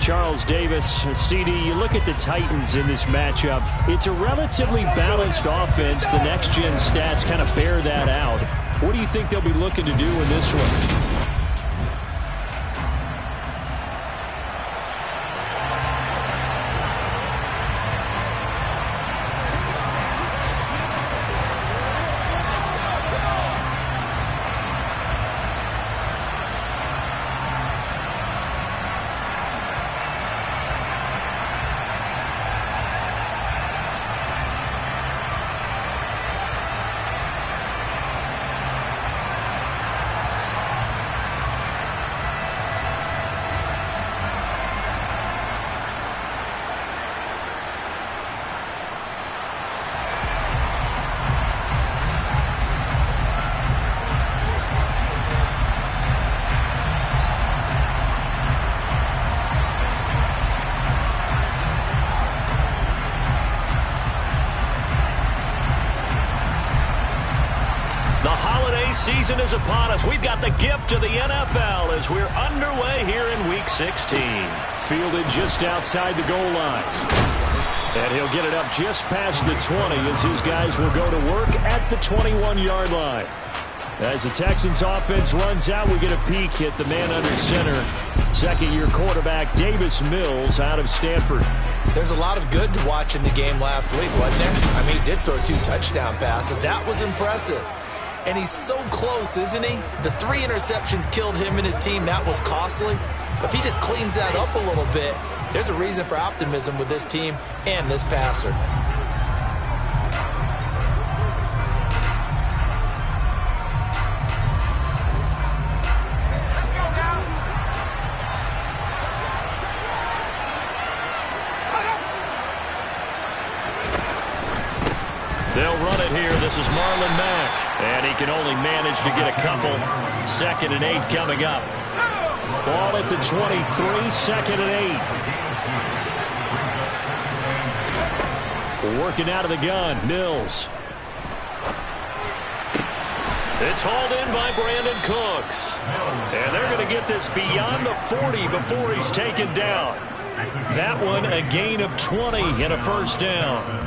Charles Davis. CD, you look at the Titans in this matchup. It's a relatively balanced offense. The next-gen stats kind of bear that out. What do you think they'll be looking to do in this one? Season is upon us. We've got the gift of the NFL as we're underway here in Week 16. Fielded just outside the goal line. And he'll get it up just past the 20 as his guys will go to work at the 21-yard line. As the Texans offense runs out, we get a peek at the man under center. Second-year quarterback Davis Mills out of Stanford. There's a lot of good to watch in the game last week, wasn't there? I mean, he did throw 2 touchdown passes. That was impressive. And he's so close, isn't he? The 3 interceptions killed him and his team. That was costly. But if he just cleans that up a little bit, there's a reason for optimism with this team and this passer. They'll run it here. This is Marlon Mack. And he can only manage to get a couple. 2nd and 8 coming up. Ball at the 23, 2nd and 8. Working out of the gun, Mills. It's hauled in by Brandon Cooks. And they're going to get this beyond the 40 before he's taken down. That one a gain of 20 and a first down.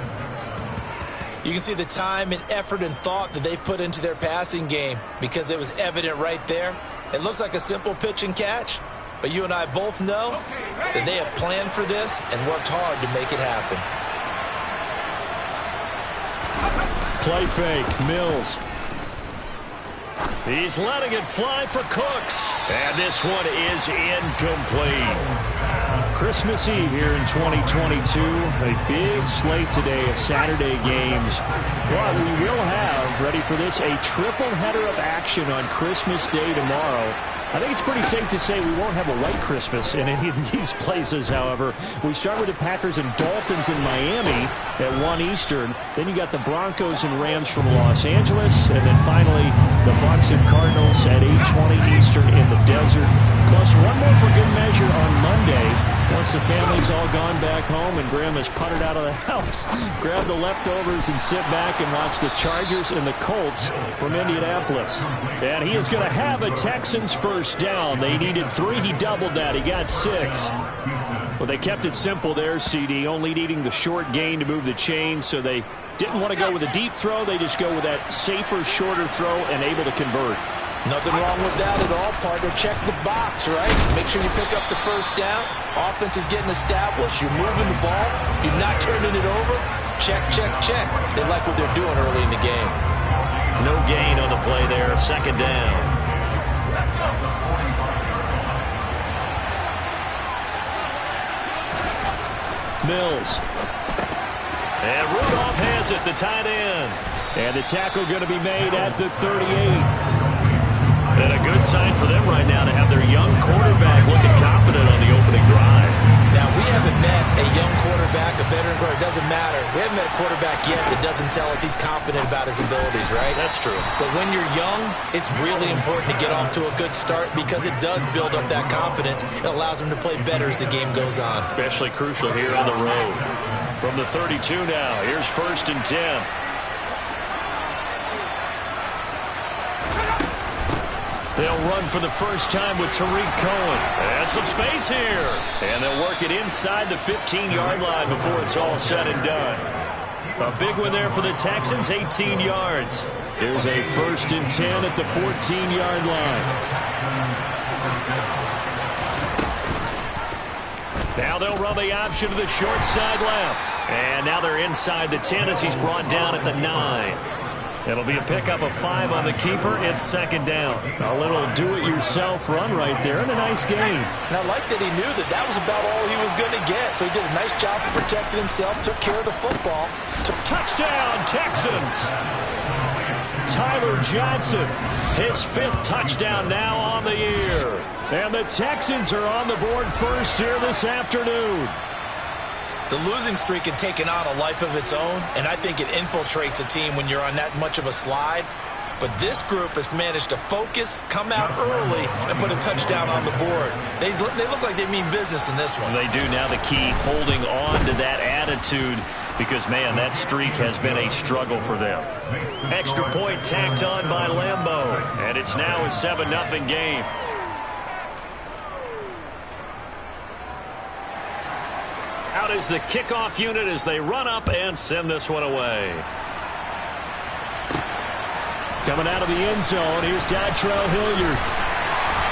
You can see the time and effort and thought that they put into their passing game because it was evident right there. It looks like a simple pitch and catch, but you and I both know that they have planned for this and worked hard to make it happen. Play fake, Mills. He's letting it fly for Cooks. And this one is incomplete. Christmas Eve here in 2022. A big slate today of Saturday games. But we will have, ready for this, a triple header of action on Christmas Day tomorrow. I think it's pretty safe to say we won't have a white Christmas in any of these places, however. We start with the Packers and Dolphins in Miami at 1 Eastern. Then you got the Broncos and Rams from Los Angeles. And then finally, the Bucs and Cardinals at 8:20 Eastern in the desert. Plus one more for good measure on Monday. Once the family's all gone back home and Graham has puttered out of the house, grab the leftovers and sit back and watch the Chargers and the Colts from Indianapolis. And he is going to have a Texans first down. They needed 3. He doubled that. He got 6. Well, they kept it simple there, CD, only needing the short gain to move the chain, so they didn't want to go with a deep throw. They just go with that safer, shorter throw and able to convert. Nothing wrong with that at all, partner. Check the box, right? Make sure you pick up the first down. Offense is getting established. You're moving the ball. You're not turning it over. Check, check, check. They like what they're doing early in the game. No gain on the play there. 2nd down. Mills. And Rudolph has it, the tight end. And the tackle going to be made at the 38. And a good sign for them right now to have their young quarterback looking confident on the opening drive. Now, we haven't met a young quarterback, a veteran quarterback. It doesn't matter. We haven't met a quarterback yet that doesn't tell us he's confident about his abilities, right? That's true. But when you're young, it's really important to get off to a good start because it does build up that confidence. It allows him to play better as the game goes on. Especially crucial here on the road. From the 32 now, here's 1st and 10. They'll run for the first time with Tariq Cohen. And some space here. And they'll work it inside the 15-yard line before it's all said and done. A big one there for the Texans, 18 yards. Here's a 1st and 10 at the 14-yard line. Now they'll run the option to the short side left. And now they're inside the 10 as he's brought down at the 9. It'll be a pickup of 5 on the keeper. It's 2nd down. A little do-it-yourself run right there and a nice gain. And I like that he knew that that was about all he was going to get. So he did a nice job of protecting himself, took care of the football. Touchdown, Texans! Tyler Johnson, his 5th touchdown now on the year. And the Texans are on the board first here this afternoon. The losing streak had taken on a life of its own, and I think it infiltrates a team when you're on that much of a slide. But this group has managed to focus, come out early, and put a touchdown on the board. They look like they mean business in this one. They do. Now the key, holding on to that attitude, because, man, that streak has been a struggle for them. Extra point tacked on by Lambeau, and it's now a 7-0 game. Out is the kickoff unit as they run up and send this one away. Coming out of the end zone, here's Dontrell Hilliard.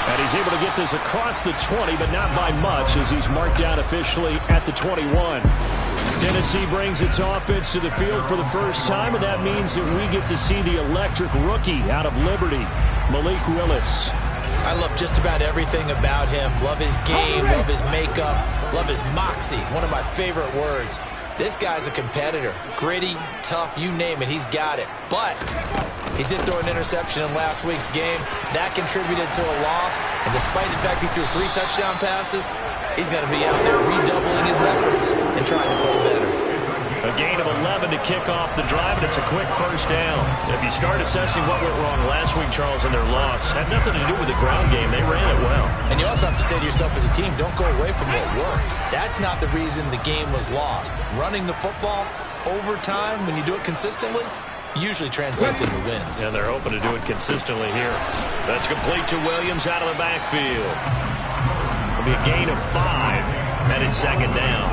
And he's able to get this across the 20, but not by much, as he's marked down officially at the 21. Tennessee brings its offense to the field for the first time, and that means that we get to see the electric rookie out of Liberty, Malik Willis. I love just about everything about him. Love his game, love his makeup, love his moxie. One of my favorite words. This guy's a competitor. Gritty, tough, you name it, he's got it. But he did throw an interception in last week's game. That contributed to a loss. And despite the fact he threw 3 touchdown passes, he's going to be out there redoubling his efforts and trying to play better. A gain of 11 to kick off the drive, and it's a quick first down. If you start assessing what went wrong last week, Charles, in their loss, had nothing to do with the ground game. They ran it well. And you also have to say to yourself as a team, don't go away from what worked. That's not the reason the game was lost. Running the football over time, when you do it consistently, usually translates into wins. And they're hoping to do it consistently here. That's complete to Williams out of the backfield. It'll be a gain of 5. And it's 2nd down.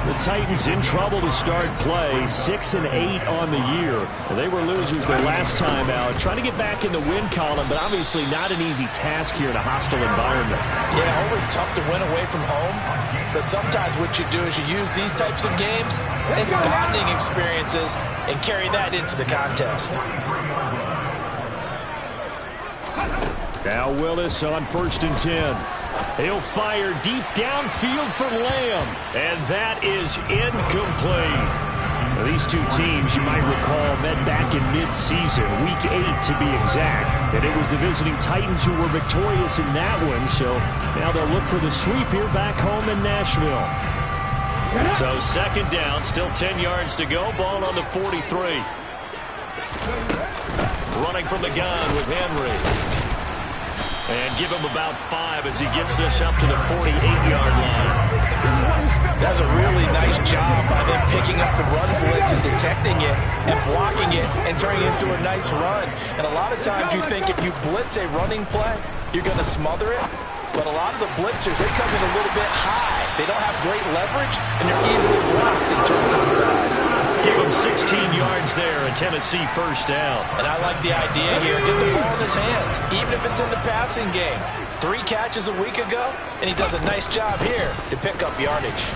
The Titans in trouble to start play, 6-8 on the year. They were losers their last time out, trying to get back in the win column, but obviously not an easy task here in a hostile environment. Yeah, always tough to win away from home, but sometimes what you do is you use these types of games as bonding experiences and carry that into the contest. Now Willis on 1st and 10. He'll fire deep downfield for Lamb. And that is incomplete. Now, these two teams, you might recall, met back in mid-season, Week 8 to be exact. And it was the visiting Titans who were victorious in that one. So now they'll look for the sweep here back home in Nashville. So 2nd down, still 10 yards to go. Ball on the 43. Running from the gun with Henry. And give him about 5 as he gets this up to the 48-yard line. That was a really nice job by them picking up the run blitz and detecting it and blocking it and turning it into a nice run. And a lot of times you think if you blitz a running play, you're going to smother it. But a lot of the blitzers, they come in a little bit high. They don't have great leverage, and they're easily blocked and turned to the side. Give him 16 yards there, a Tennessee first down. And I like the idea here. Get the ball in his hands, even if it's in the passing game. 3 catches a week ago, and he does a nice job here to pick up yardage.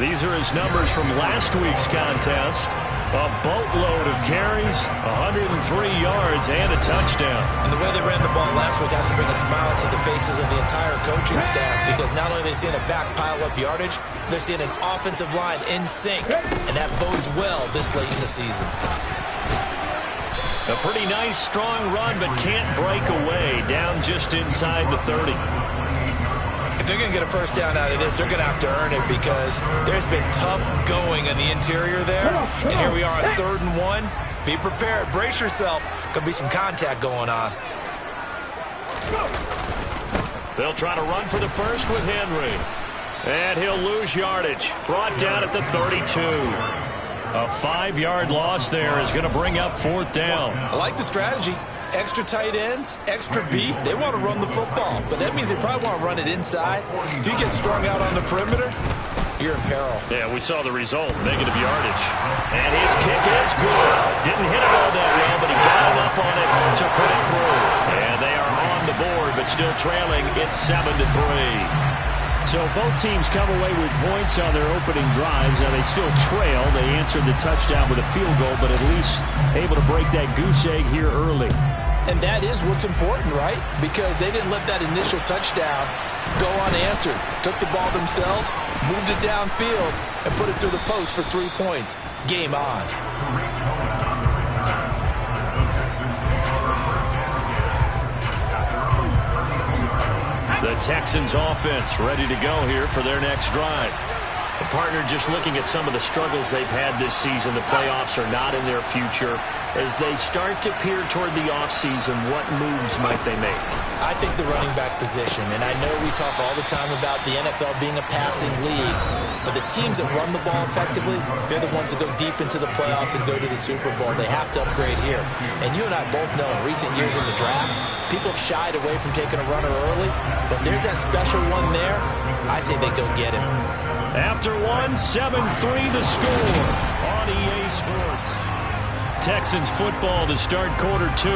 These are his numbers from last week's contest. A boatload of carries, 103 yards, and a touchdown. And the way they ran the ball last week has to bring a smile to the faces of the entire coaching staff, because not only are they seeing a back pile up yardage, they're seeing an offensive line in sync, and that bodes well this late in the season. A pretty nice, strong run, but can't break away, down just inside the 30. If they're going to get a first down out of this, they're going to have to earn it, because there's been tough going in the interior there. And here we are on 3rd and 1. Be prepared. Brace yourself. Going to be some contact going on. They'll try to run for the first with Henry. And he'll lose yardage. Brought down at the 32. A 5-yard loss there is going to bring up 4th down. I like the strategy. Extra tight ends, extra beef. They want to run the football, but that means they probably want to run it inside. If you get strung out on the perimeter, you're in peril. Yeah, we saw the result, negative yardage. And his kick is good. Didn't hit it all that well, but he got enough on it to put it through. And they are on the board, but still trailing. It's 7-3. So both teams come away with points on their opening drives. Now they still trail. They answered the touchdown with a field goal, but at least able to break that goose egg here early. And that is what's important, right? Because they didn't let that initial touchdown go unanswered. Took the ball themselves, moved it downfield, and put it through the post for 3 points. Game on. The Texans offense ready to go here for their next drive. The partner just looking at some of the struggles they've had this season. The playoffs are not in their future. As they start to peer toward the offseason, what moves might they make? I think the running back position, and I know we talk all the time about the NFL being a passing league, but the teams that run the ball effectively, they're the ones that go deep into the playoffs and go to the Super Bowl. They have to upgrade here. And you and I both know in recent years in the draft, people have shied away from taking a runner early, but there's that special one there. I say they go get him. After 7-3 the score on EA Sports. Texans football to start quarter 2.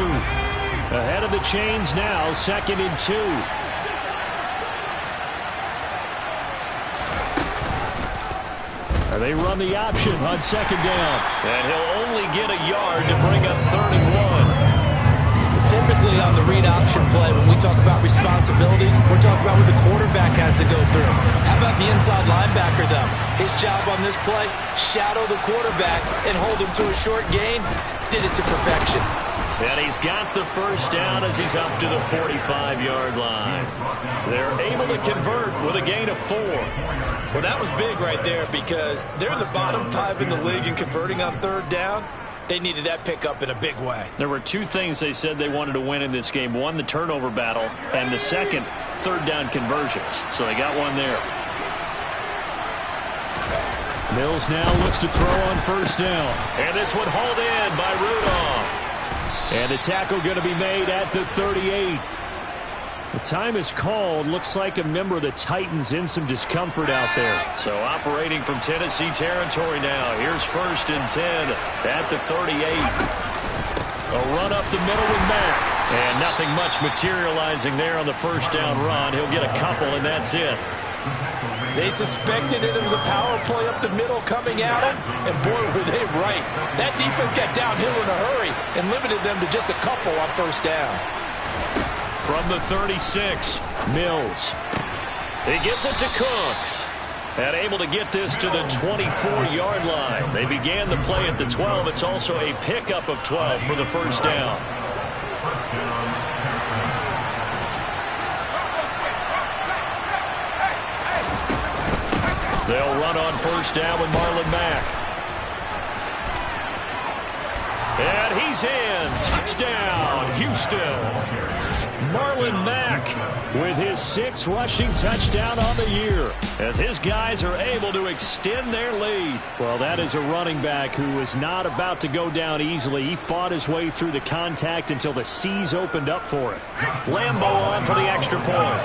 Ahead of the chains now, 2nd and 2. They run the option on 2nd down. And he'll only get a yard to bring up 3rd and 1. Typically on the read option play, when we talk about responsibilities, we're talking about what the quarterback has to go through. How about the inside linebacker, though? His job on this play, shadow the quarterback and hold him to a short gain. Did it to perfection. And he's got the 1st down as he's up to the 45-yard line. They're able to convert with a gain of 4. Well, that was big right there because they're in the bottom 5 in the league in converting on 3rd down. They needed that pickup in a big way. There were 2 things they said they wanted to win in this game. One, the turnover battle, and the second, 3rd down conversions. So they got one there. Mills now looks to throw on 1st down. And this one hauled in by Rudolph. And the tackle going to be made at the 38. The time is called. Looks like a member of the Titans in some discomfort out there. So operating from Tennessee territory now. Here's 1st and 10 at the 38. A run up the middle with Mack. And nothing much materializing there on the 1st down run. He'll get a couple, and that's it. They suspected it was a power play up the middle coming at him, and boy, were they right. That defense got downhill in a hurry and limited them to just a couple on 1st down. From the 36, Mills. He gets it to Cooks. And able to get this to the 24-yard line. They began the play at the 12. It's also a pickup of 12 for the 1st down. They'll run on 1st down with Marlon Mack. And he's in. Touchdown, Houston. Marlon Mack with his 6th rushing touchdown on the year as his guys are able to extend their lead. Well, that is a running back who was not about to go down easily. He fought his way through the contact until the seas opened up for him. Lambeau on for the extra point.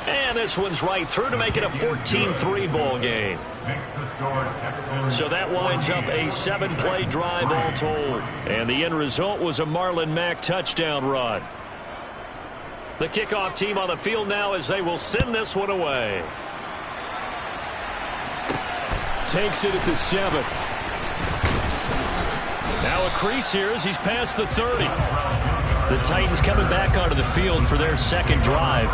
And this one's right through to make it a 14-3 ball game. So that winds up a 7-play drive all told. And the end result was a Marlon Mack touchdown run. The kickoff team on the field now as they will send this one away. Takes it at the 7. Now a crease here as he's past the 30. The Titans coming back onto the field for their 2nd drive.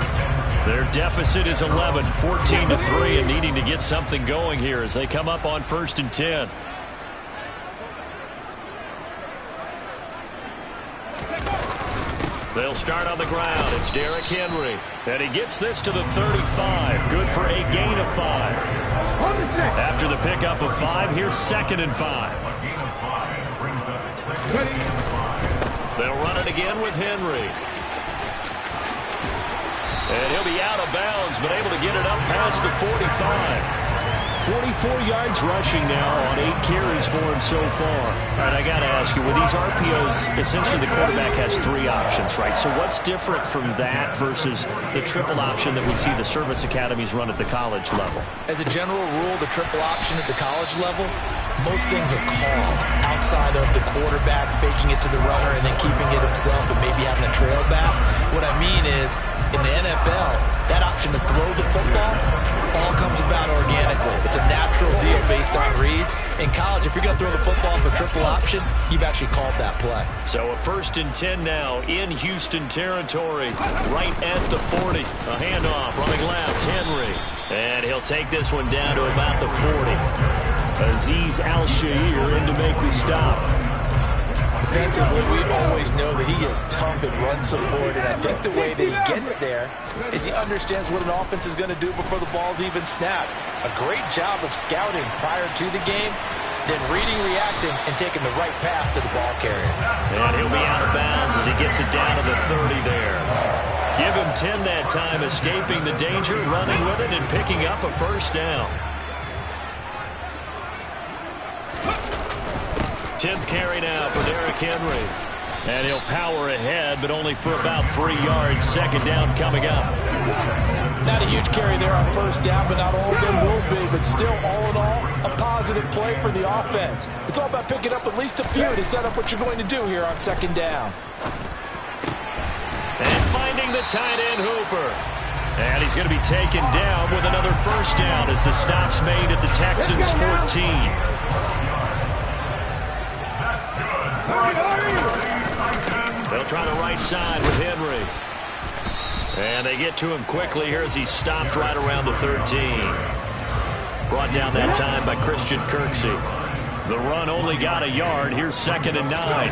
Their deficit is 11, 14-3, and needing to get something going here as they come up on 1st and 10. They'll start on the ground. It's Derrick Henry. And he gets this to the 35. Good for a gain of 5. After the pickup of 5, here's 2nd and 5. They'll run it again with Henry. And he'll be out of bounds, but able to get it up past the 45. 44 yards rushing now on 8 carries for him so far. All right, I got to ask you, with these RPOs, essentially the quarterback has 3 options, right? So what's different from that versus the triple option that we see the service academies run at the college level? As a general rule, the triple option at the college level, most things are called outside of the quarterback faking it to the runner and then keeping it himself and maybe having a trail back. What I mean is, in the NFL, that option to throw the football all comes about organically. It's a natural deal based on reads. In college, if you're going to throw the football for triple option, you've actually called that play. So a 1st and 10 now in Houston territory, right at the 40. A handoff, running left, Henry. And he'll take this one down to about the 40. Azeez Al-Shaair in to make the stop. Defensively, we always know that he is tough and run support, and I think the way that he gets there is he understands what an offense is going to do before the ball's even snapped. A great job of scouting prior to the game, then reading, reacting, and taking the right path to the ball carrier. And he'll be out of bounds as he gets it down to the 30 there. Give him 10 that time, escaping the danger, running with it, and picking up a 1st down. 10th carry now for Derrick Henry. And he'll power ahead, but only for about 3 yards. 2nd down coming up. Not a huge carry there on 1st down, but not all of them will be. But still, all in all, a positive play for the offense. It's all about picking up at least a few to set up what you're going to do here on 2nd down. And finding the tight end, Hooper. And he's going to be taken down with another 1st down as the stop's made at the Texans' 14. They'll try the right side with Henry. And they get to him quickly here as he stopped right around the 13. Brought down that time by Christian Kirksey. The run only got a yard. Here's 2nd and 9.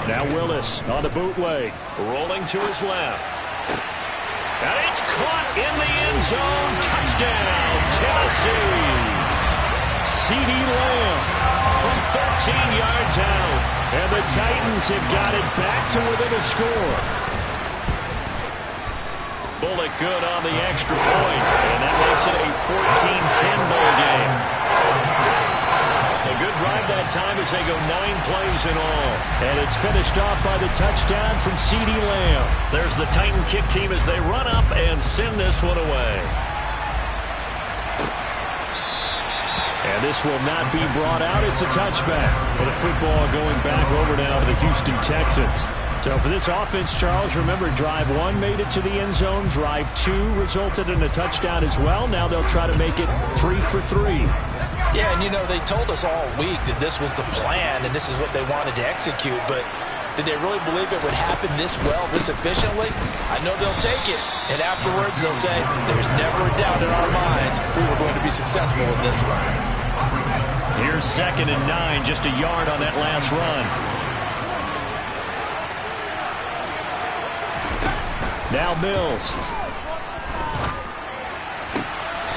Now Willis on the bootleg. Rolling to his left. And it's caught in the end zone. Touchdown, Tennessee. CeeDee Lamb from 13 yards out. And the Titans have got it back to within a score. Bullock good on the extra point. And that makes it a 14-10 ball game. A good drive that time as they go 9 plays in all. And it's finished off by the touchdown from CeeDee Lamb. There's the Titan kick team as they run up and send this one away. And this will not be brought out. It's a touchback. With the football going back over now to the Houston Texans. So for this offense, Charles, remember, drive 1 made it to the end zone. Drive 2 resulted in a touchdown as well. Now they'll try to make it 3 for 3. Yeah, and you know, they told us all week that this was the plan and this is what they wanted to execute. But did they really believe it would happen this well, this efficiently? I know they'll take it. And afterwards they'll say, there's never a doubt in our minds we were going to be successful in this one. Here's 2nd and 9, just a yard on that last run. Now Mills.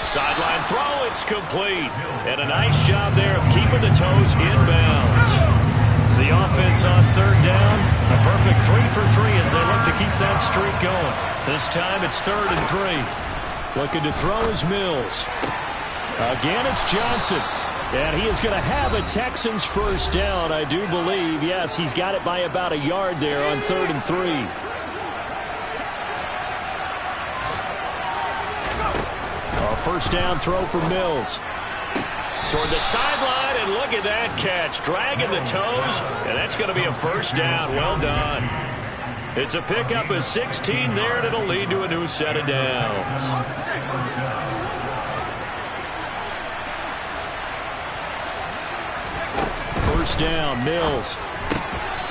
Sideline throw, it's complete. And a nice job there of keeping the toes inbounds. The offense on 3rd down, a perfect 3 for 3 as they look to keep that streak going. This time it's 3rd and 3. Looking to throw is Mills. Again, it's Johnson. And he is going to have a Texans 1st down, I do believe. Yes, he's got it by about a yard there on 3rd and 3. A 1st down throw for Mills. Toward the sideline, and look at that catch. Dragging the toes, and that's going to be a 1st down. Well done. It's a pickup of 16 there, and it'll lead to a new set of downs. First down, Mills.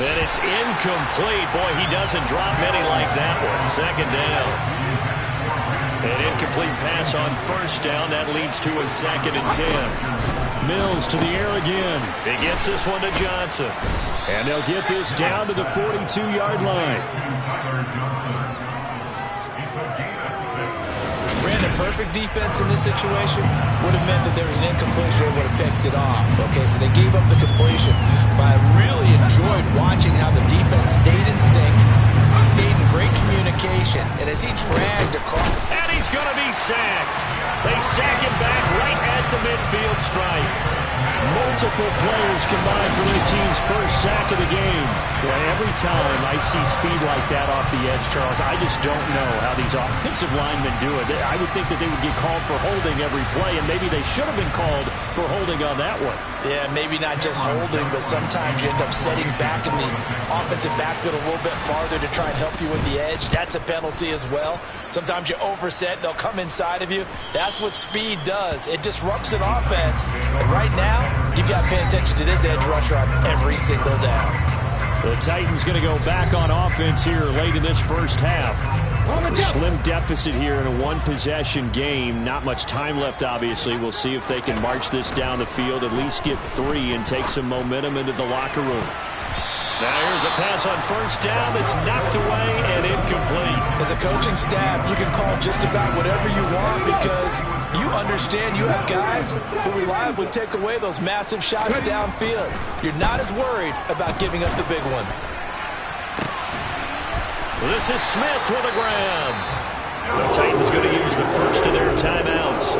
And it's incomplete. Boy, he doesn't drop many like that one. 2nd down. An incomplete pass on 1st down. That leads to a 2nd and 10. Mills to the air again. He gets this one to Johnson. And they'll get this down to the 42-yard line. Brandon, perfect defense in this situation would have meant that there was an incompletion. They would have picked it off. Okay, so they gave up the completion. But I really enjoyed watching how the defense stayed in sync, stayed in great communication. And as he dragged across Multiple players combined for their team's first sack of the game. Boy, every time I see speed like that off the edge, Charles, I just don't know how these offensive linemen do it. I would think that they would get called for holding every play, and maybe they should have been called for holding on that one. Yeah, maybe not just holding, but sometimes you end up setting back in the offensive backfield a little bit farther to try and help you with the edge. That's a penalty as well. Sometimes you overset, they'll come inside of you. That's what speed does. It disrupts an offense. And right now, you've got to pay attention to this edge rusher on every single down. The Titans going to go back on offense here late in this first half. A slim deficit here in a one-possession game. Not much time left, obviously. We'll see if they can march this down the field, at least get 3 and take some momentum into the locker room. Now here's a pass on first down that's knocked away and incomplete. As a coaching staff, you can call just about whatever you want because you understand you have guys who reliably take away those massive shots downfield. You're not as worried about giving up the big one. This is Smith with a grab. The Titans going to use the first of their timeouts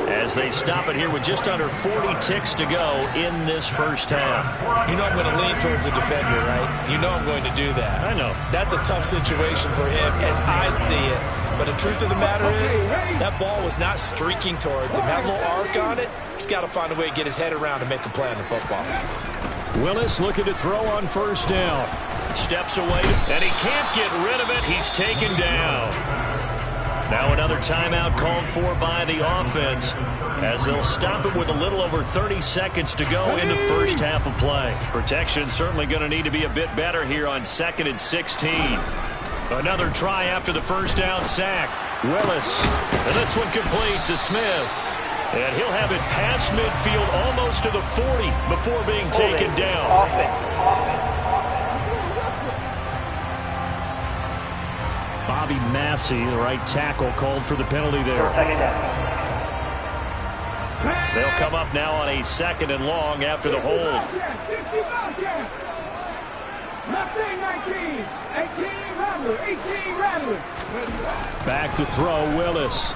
as they stop it here with just under 40 ticks to go in this first half. You know I'm going to lean towards the defender, right? You know I'm going to do that. I know. That's a tough situation for him as I see it. But the truth of the matter is, that ball was not streaking towards him. That little arc on it, he's got to find a way to get his head around and make a play on the football. Willis looking to throw on first down. Steps away, and he can't get rid of it. He's taken down. Now another timeout called for by the offense as they'll stop it with a little over 30 seconds to go in the first half of play. Protection certainly going to need to be a bit better here on 2nd and 16. Another try after the first down sack. Willis. And this one complete to Smith. And he'll have it past midfield almost to the 40 before being taken down. Bobby Massey, the right tackle, called for the penalty there. They'll come up now on a 2nd and long after the hold. Back to throw, Willis.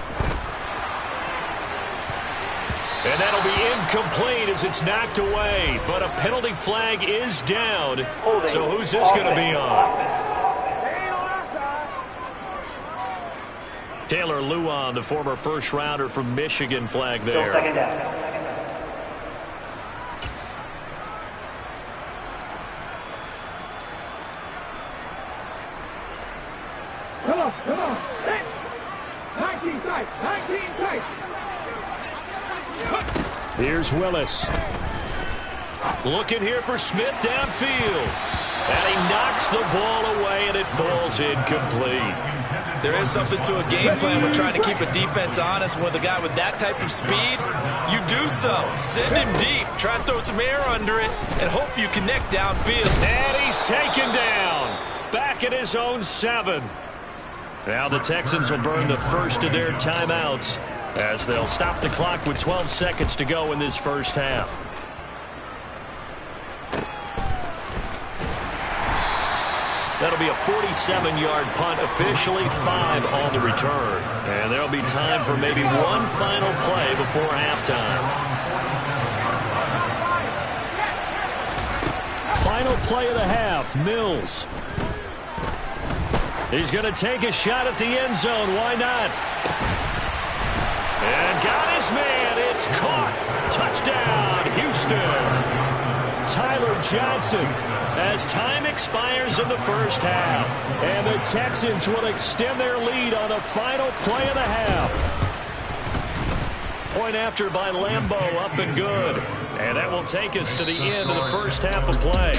And that'll be incomplete as it's knocked away. But a penalty flag is down. So who's this going to be on? Taylor Luan, the former first-rounder from Michigan, flag there. Second down. Come on. 19 tight. Here's Willis. Looking here for Smith downfield. And he knocks the ball away, and it falls incomplete. There is something to a game plan when trying to keep a defense honest. With a guy with that type of speed, you do so. Send him deep. Try and throw some air under it and hope you connect downfield. And he's taken down. Back at his own 7. Now the Texans will burn the first of their timeouts as they'll stop the clock with 12 seconds to go in this first half. That'll be a 47-yard punt, officially 5 on the return. And there'll be time for maybe one final play before halftime. Final play of the half, Mills. He's going to take a shot at the end zone. Why not? And got his man. It's caught. Touchdown, Houston. Tyler Johnson, as time expires in the first half. And the Texans will extend their lead on the final play of the half. Point after by Lambeau, up and good. And that will take us to the end of the first half of play.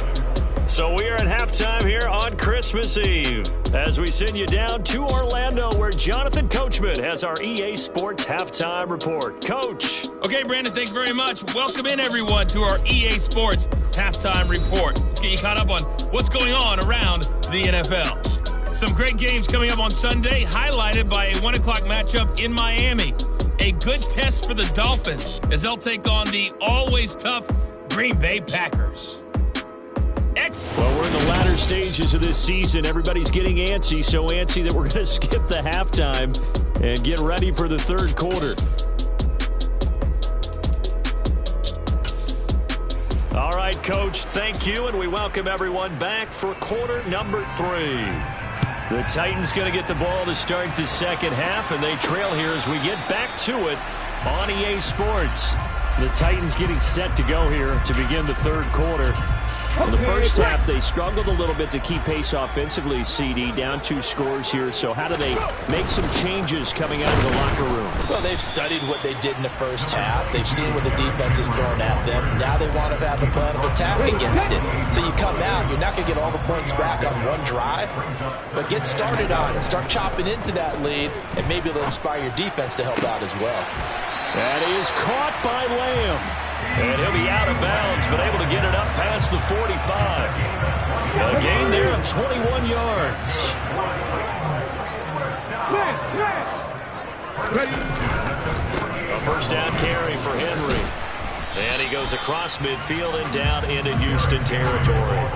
So we are at halftime here on Christmas Eve as we send you down to Orlando where Jonathan Coachman has our EA Sports Halftime Report. Coach. Okay, Brandon, thanks very much. Welcome in, everyone, to our EA Sports Halftime Report. Let's get you caught up on what's going on around the NFL. Some great games coming up on Sunday, highlighted by a 1 o'clock matchup in Miami. A good test for the Dolphins as they'll take on the always tough Green Bay Packers. Well, we're in the latter stages of this season. Everybody's getting antsy, so antsy that we're going to skip the halftime and get ready for the third quarter. Coach. Thank you, and we welcome everyone back for quarter number 3. The Titans going to get the ball to start the second half, and they trail here as we get back to it on EA Sports. The Titans getting set to go here to begin the third quarter. In the first half, they struggled a little bit to keep pace offensively, CD, down 2 scores here. So how do they make some changes coming out of the locker room? Well, they've studied what they did in the first half. They've seen what the defense is throwing at them. Now they want to have a plan of attack against it. So you come out, you're not going to get all the points back on one drive, but get started on it. Start chopping into that lead, and maybe it'll inspire your defense to help out as well. That is caught by Lamb. And he'll be out of bounds, but able to get it up past the 45. A gain there of 21 yards. A first down carry for Henry. And he goes across midfield and down into Houston territory.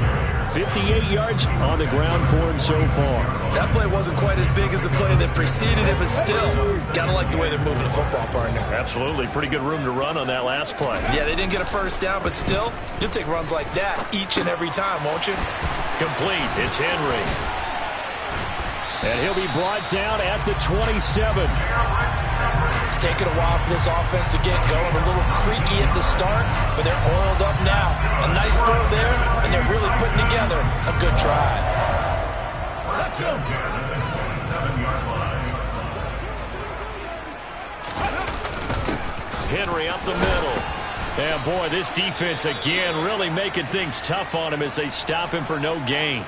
58 yards on the ground for him so far. That play wasn't quite as big as the play that preceded it, but still, gotta like the way they're moving the football, partner. Absolutely. Pretty good room to run on that last play. Yeah, they didn't get a first down, but still, you'll take runs like that each and every time, won't you? Complete. It's Henry. And he'll be brought down at the 27. It's taken a while for this offense to get going. A little creaky at the start, but they're oiled up now. A nice throw there, and they're really putting together a good drive. Henry up the middle. And boy, this defense again really making things tough on him as they stop him for no gain.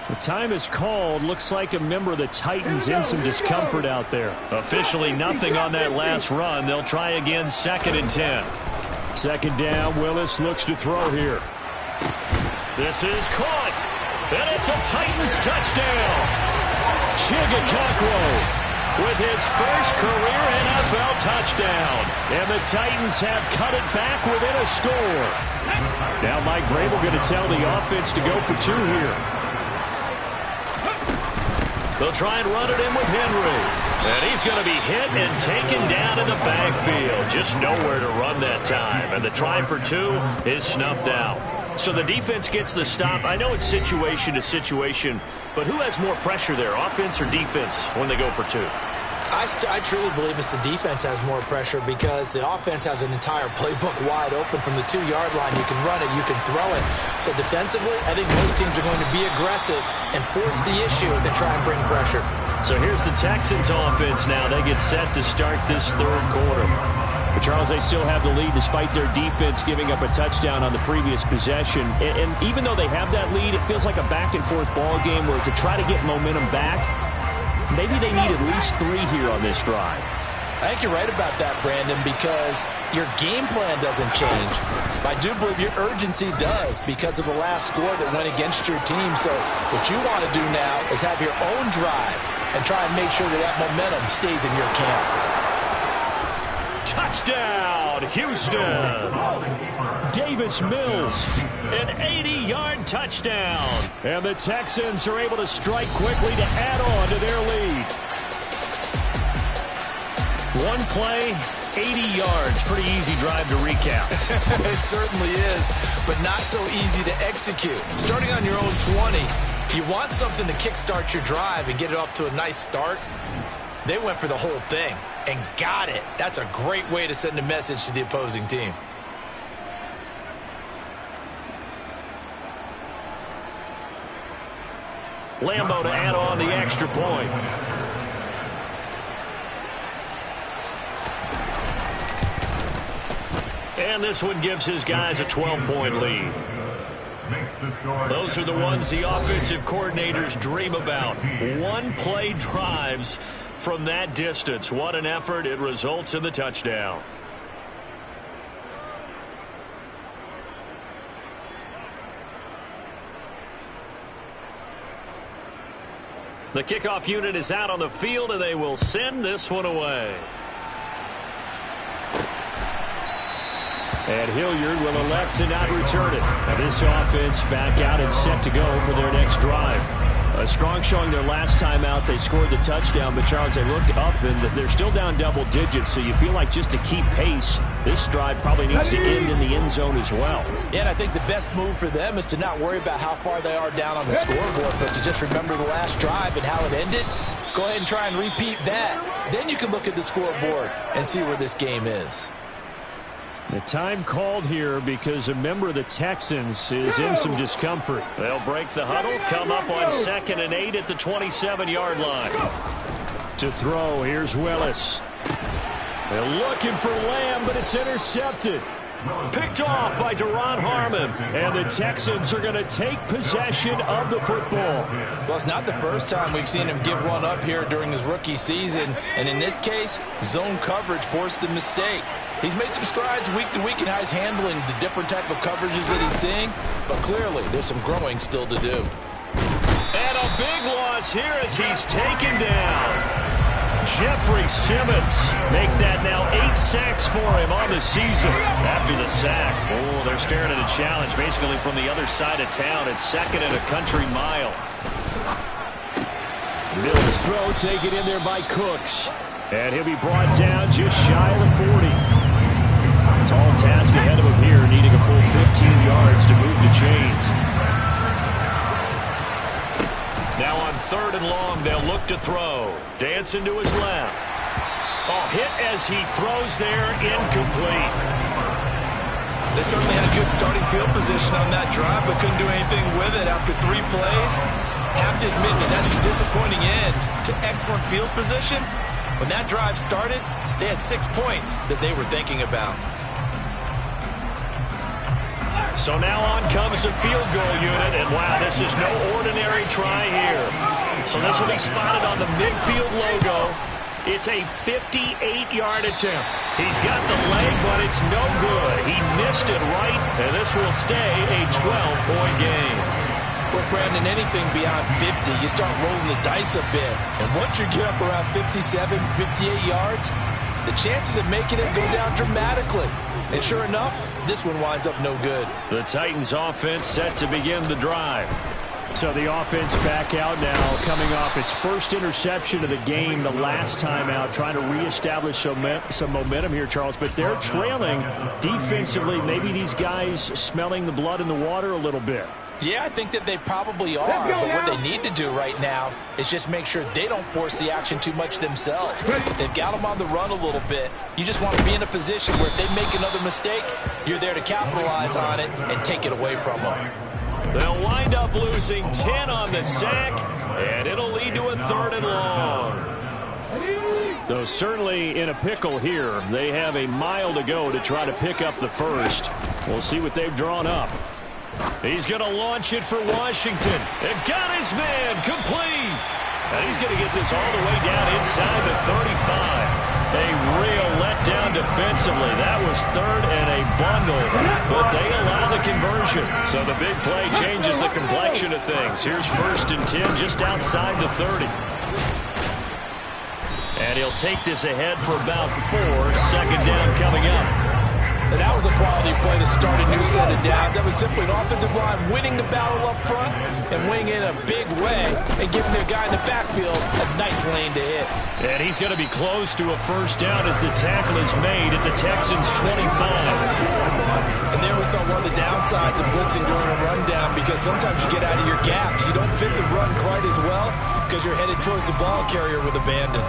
The time is called. Looks like a member of the Titans in some discomfort out there. Officially nothing on that last run. They'll try again, 2nd and 10. Second down, Willis looks to throw here. This is caught. And it's a Titans touchdown. Chigakakwo with his first career NFL touchdown. And the Titans have cut it back within a score. Now Mike Vrabel going to tell the offense to go for 2 here. They'll try and run it in with Henry. And he's going to be hit and taken down in the backfield. Just nowhere to run that time. And the try for 2 is snuffed out. So the defense gets the stop. I know it's situation to situation, but who has more pressure there, offense or defense, when they go for 2? I truly believe it's the defense has more pressure because the offense has an entire playbook wide open from the 2-yard line. You can run it, you can throw it. So defensively, I think most teams are going to be aggressive and force the issue and try and bring pressure. So here's the Texans offense now. They get set to start this third quarter. But Charles, they still have the lead despite their defense giving up a touchdown on the previous possession. And even though they have that lead, it feels like a back-and-forth ball game where to try to get momentum back, maybe they need at least 3 here on this drive. I think you're right about that, Brandon, because your game plan doesn't change. I do believe your urgency does because of the last score that went against your team. So what you want to do now is have your own drive and try and make sure that that momentum stays in your camp. Touchdown, Houston. Davis Mills. An 80-yard touchdown. And the Texans are able to strike quickly to add on to their lead. One play, 80 yards. Pretty easy drive to recap. It certainly is, but not so easy to execute. Starting on your own 20, you want something to kickstart your drive and get it off to a nice start. They went for the whole thing and got it. That's a great way to send a message to the opposing team. Lambo to add on the extra point. And this one gives his guys a 12-point lead. Those are the ones the offensive coordinators dream about. One-play drives from that distance. What an effort. It results in the touchdown. The kickoff unit is out on the field, and they will send this one away. And Hilliard will elect to not return it. And this offense back out and set to go for their next drive. A strong showing their last time out. They scored the touchdown, but Charles, they looked up and they're still down double digits, so you feel like just to keep pace, this drive probably needs to end in the end zone as well. Yeah, and I think the best move for them is to not worry about how far they are down on the scoreboard, but to just remember the last drive and how it ended. Go ahead and try and repeat that. Then you can look at the scoreboard and see where this game is. The time called here because a member of the Texans is in some discomfort. They'll break the huddle, come up on 2nd and 8 at the 27-yard line. To throw, here's Willis. They're looking for Lamb, but it's intercepted. Picked off by Duron Harmon. And the Texans are going to take possession of the football. Well, it's not the first time we've seen him give one up here during his rookie season. And in this case, zone coverage forced the mistake. He's made some strides week to week in how he's handling the different type of coverages that he's seeing. But clearly, there's some growing still to do. And a big loss here as he's taken down. Jeffrey Simmons make that now 8 sacks for him on the season. After the sack, oh, they're staring at a challenge basically from the other side of town. It's 2nd and a country mile. Mills throw taken in there by Cooks. And he'll be brought down just shy of the 40. Tall task ahead of him here, needing a full 15 yards to move the chains. Now on 3rd and long, they'll look to throw. Dancing to his left. Oh, hit as he throws there, incomplete. They certainly had a good starting field position on that drive, but couldn't do anything with it after 3 plays. Have to admit that that's a disappointing end to excellent field position. When that drive started, they had 6 points that they were thinking about. So now on comes the field goal unit, and wow, this is no ordinary try here. So this will be spotted on the midfield logo. It's a 58-yard attempt. He's got the leg, but it's no good. He missed it right, and this will stay a 12-point game. Well, Brandon, anything beyond 50, you start rolling the dice a bit. And once you get up around 57, 58 yards, the chances of making it go down dramatically. And sure enough, this one winds up no good. The Titans offense set to begin the drive. So the offense back out now, coming off its first interception of the game the last time out, trying to reestablish some momentum here, Charles. But they're trailing defensively. Maybe these guys smelling the blood in the water a little bit. Yeah, I think that they probably are, but what they need to do right now is just make sure they don't force the action too much themselves. They've got them on the run a little bit. You just want to be in a position where if they make another mistake, you're there to capitalize on it and take it away from them. They'll wind up losing 10 on the sack, and it'll lead to a 3rd and long. Though certainly in a pickle here. They have a mile to go to try to pick up the first. We'll see what they've drawn up. He's going to launch it for Washington. And got his man complete. And he's going to get this all the way down inside the 35. A real letdown defensively. That was 3rd and a bundle. But they allow the conversion. So the big play changes the complexion of things. Here's 1st and 10 just outside the 30. And he'll take this ahead for about 4. 2nd down coming up. And that was a quality play to start a new set of downs. That was simply an offensive line winning the battle up front and winning in a big way and giving their guy in the backfield a nice lane to hit. And he's going to be close to a 1st down as the tackle is made at the Texans' 25. And there we saw one of the downsides of blitzing during a rundown, because sometimes you get out of your gaps. You don't fit the run quite as well because you're headed towards the ball carrier with abandon.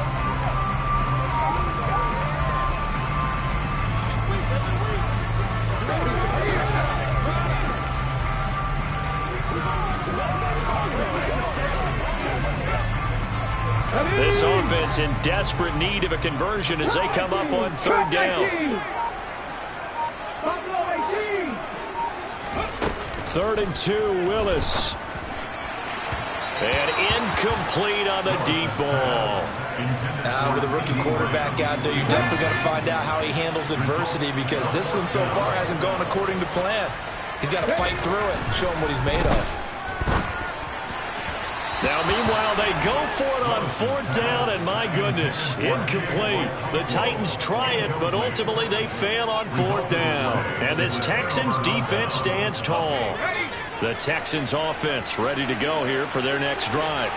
This offense in desperate need of a conversion as they come up on 3rd down. 3rd and 2, Willis. And incomplete on the deep ball. With a rookie quarterback out there, you're definitely going to find out how he handles adversity, because this one so far hasn't gone according to plan. He's got to fight through it and show him what he's made of. Now, meanwhile, they go for it on 4th down, and my goodness, incomplete. The Titans try it, but ultimately they fail on 4th down. And this Texans defense stands tall. The Texans offense ready to go here for their next drive.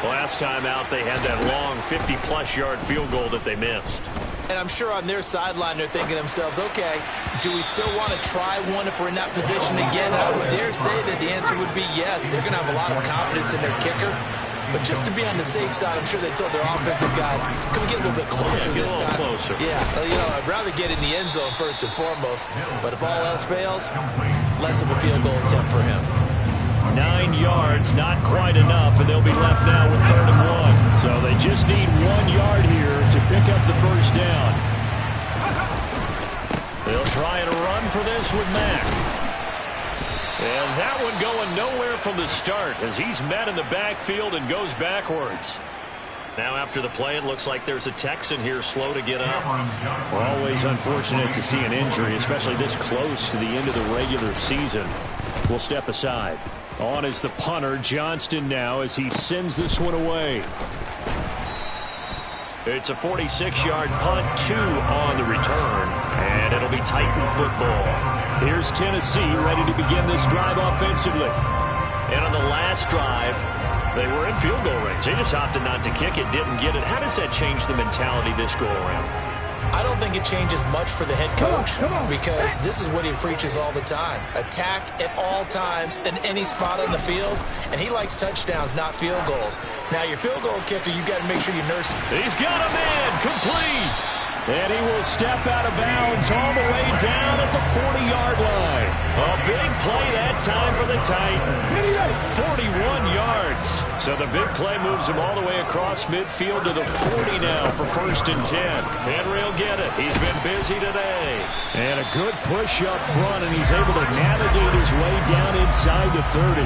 Last time out, they had that long 50-plus yard field goal that they missed. And I'm sure on their sideline they're thinking to themselves, okay, do we still want to try one if we're in that position again? And I would dare say that the answer would be yes. They're going to have a lot of confidence in their kicker. But just to be on the safe side, I'm sure they told their offensive guys, can we get a little bit closer this time? Closer. Yeah, I'd rather get in the end zone first and foremost. But if all else fails, less of a field goal attempt for him. 9 yards, not quite enough, and they'll be left now with 3rd and 1. So they just need 1 yard here to pick up the first down. They'll try and run for this with Mack. And that one going nowhere from the start as he's met in the backfield and goes backwards. Now after the play, it looks like there's a Texan here slow to get up. Always unfortunate to see an injury, especially this close to the end of the regular season. We'll step aside. On is the punter, Johnston, now as he sends this one away. It's a 46-yard punt, 2 on the return, and it'll be Titan football. Here's Tennessee ready to begin this drive offensively. And on the last drive, they were in field goal range. They just opted not to kick it, didn't get it. How does that change the mentality this go-around? I don't think it changes much for the head coach because this is what he preaches all the time. Attack at all times in any spot on the field, and he likes touchdowns, not field goals. Now, your field goal kicker, you got to make sure you nurse him. He's got a man, complete. And he will step out of bounds all the way down at the 40-yard line. A big play that time for the Titans. 41 yards. So the big play moves him all the way across midfield to the 40 now for 1st and 10. Henry will get it. He's been busy today. And a good push up front, and he's able to navigate his way down inside the 30.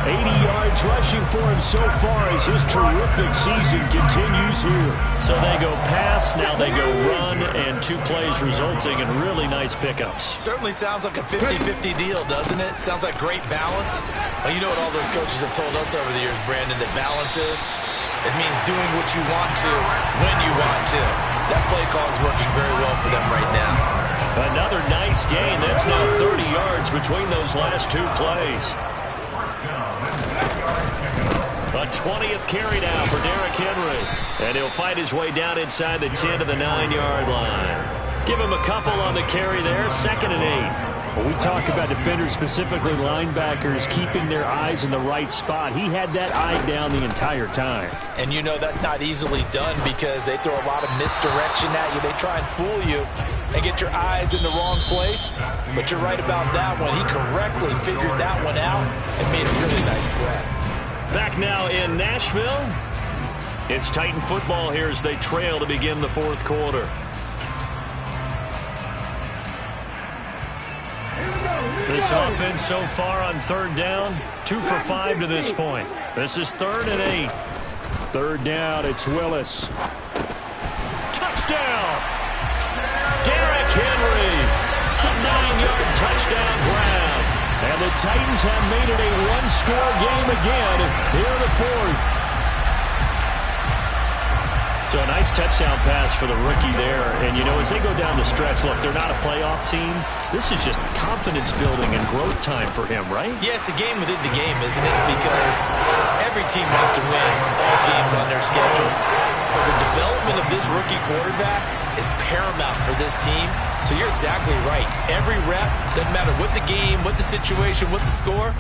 80 yards rushing for him so far as his terrific season continues here. So they go pass, now they go run, and 2 plays resulting in really nice pickups. Certainly sounds like a 50-50 deal, doesn't it? Sounds like great balance. Well, you know what all those coaches have told us over the years, Brandon, that balance is? It means doing what you want to, when you want to. That play call is working very well for them right now. Another nice gain. That's now 30 yards between those last 2 plays. A 20th carry now for Derrick Henry. And he'll fight his way down inside the 10 to the 9-yard line. Give him a couple on the carry there. 2nd and 8. When we talk about defenders, specifically linebackers, keeping their eyes in the right spot, he had that eye down the entire time. And you know that's not easily done because they throw a lot of misdirection at you. They try and fool you and get your eyes in the wrong place. But you're right about that one. He correctly figured that one out and made a really nice play. Back now in Nashville. It's Titan football here as they trail to begin the 4th quarter. This offense so far on 3rd down, 2 for 5 to this point. This is 3rd and 8. 3rd down, it's Willis. Touchdown! Derrick Henry, a 9-yard touchdown grab. And the Titans have made it a 1-score game again here in the 4th. So a nice touchdown pass for the rookie there. And, you know, as they go down the stretch, look, they're not a playoff team. This is just confidence building and growth time for him, right? Yeah, it's a game within the game, isn't it? Because every team wants to win all games on their schedule. But the development of this rookie quarterback is paramount for this team. So you're exactly right. Every rep, doesn't matter what the game, what the situation, what the score,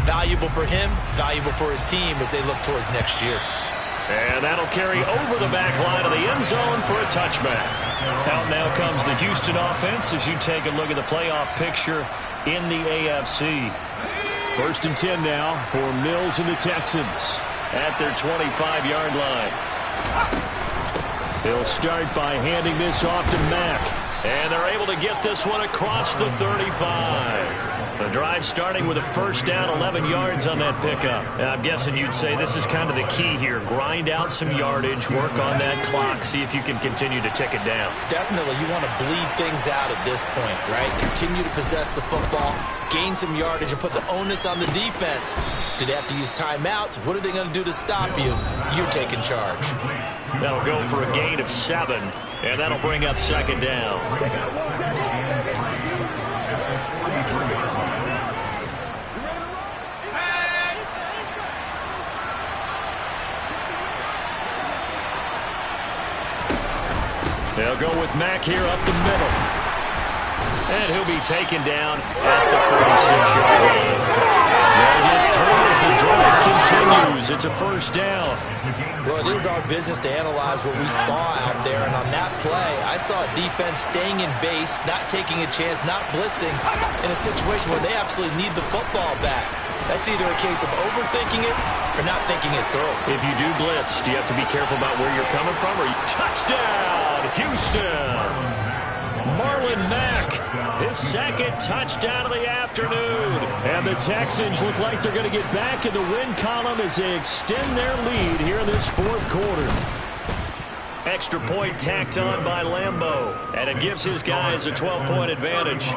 valuable for him, valuable for his team as they look towards next year. And that'll carry over the back line of the end zone for a touchback. Out now comes the Houston offense as you take a look at the playoff picture in the AFC. 1st and 10 now for Mills and the Texans. At their 25-yard line. They'll start by handing this off to Mack. And they're able to get this one across the 35. The drive starting with a 1st down, 11 yards on that pickup. And I'm guessing you'd say this is kind of the key here. Grind out some yardage, work on that clock, see if you can continue to tick it down. Definitely, you want to bleed things out at this point, right? Continue to possess the football, gain some yardage, and put the onus on the defense. Do they have to use timeouts? What are they going to do to stop you? You're taking charge. That'll go for a gain of 7, and that'll bring up 2nd down. They'll go with Mack here up the middle. And he'll be taken down at the 46-yard line. They'll get through as the drive continues. It's a first down. Well, it is our business to analyze what we saw out there. And on that play, I saw a defense staying in base, not taking a chance, not blitzing, in a situation where they absolutely need the football back. That's either a case of overthinking it or not thinking it through. If you do blitz, do you have to be careful about where you're coming from? Or touchdown, Houston! Marlon Mack, his second touchdown of the afternoon. And the Texans look like they're going to get back in the win column as they extend their lead here in this fourth quarter. Extra point tacked on by Lambeau, and it gives his guys a 12-point advantage.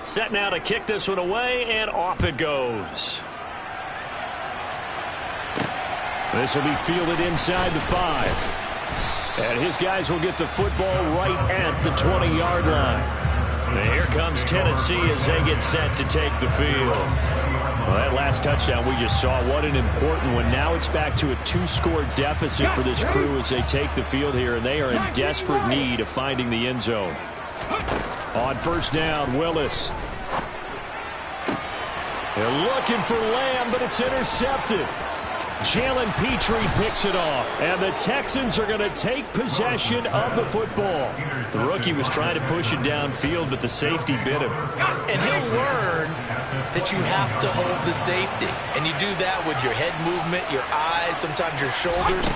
Set now to kick this one away, and off it goes. This will be fielded inside the 5. And his guys will get the football right at the 20-yard line. And here comes Tennessee as they get set to take the field. Well, that last touchdown we just saw, what an important one. Now it's back to a 2-score deficit for this crew as they take the field here, and they are in desperate need of finding the end zone. On first down, Willis. They're looking for Lamb, but it's intercepted. Jalen Petrie picks it off, and the Texans are going to take possession of the football. The rookie was trying to push it downfield, but the safety bit him. And he'll learn that you have to hold the safety. And you do that with your head movement, your eyes, sometimes your shoulders.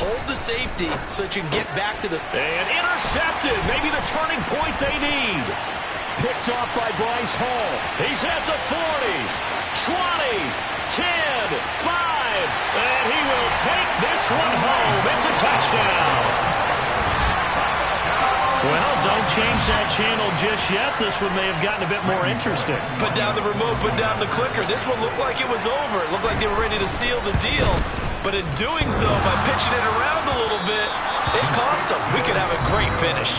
Hold the safety so that you can get back to the... And intercepted. Maybe the turning point they need. Picked off by Bryce Hall. He's at the 40, 20, 10, 5, and he will take this one home. It's a touchdown. Well, don't change that channel just yet. This one may have gotten a bit more interesting. Put down the remote, put down the clicker. This one looked like it was over. It looked like they were ready to seal the deal. But in doing so, by pitching it around a little bit, it cost them. We could have a great finish.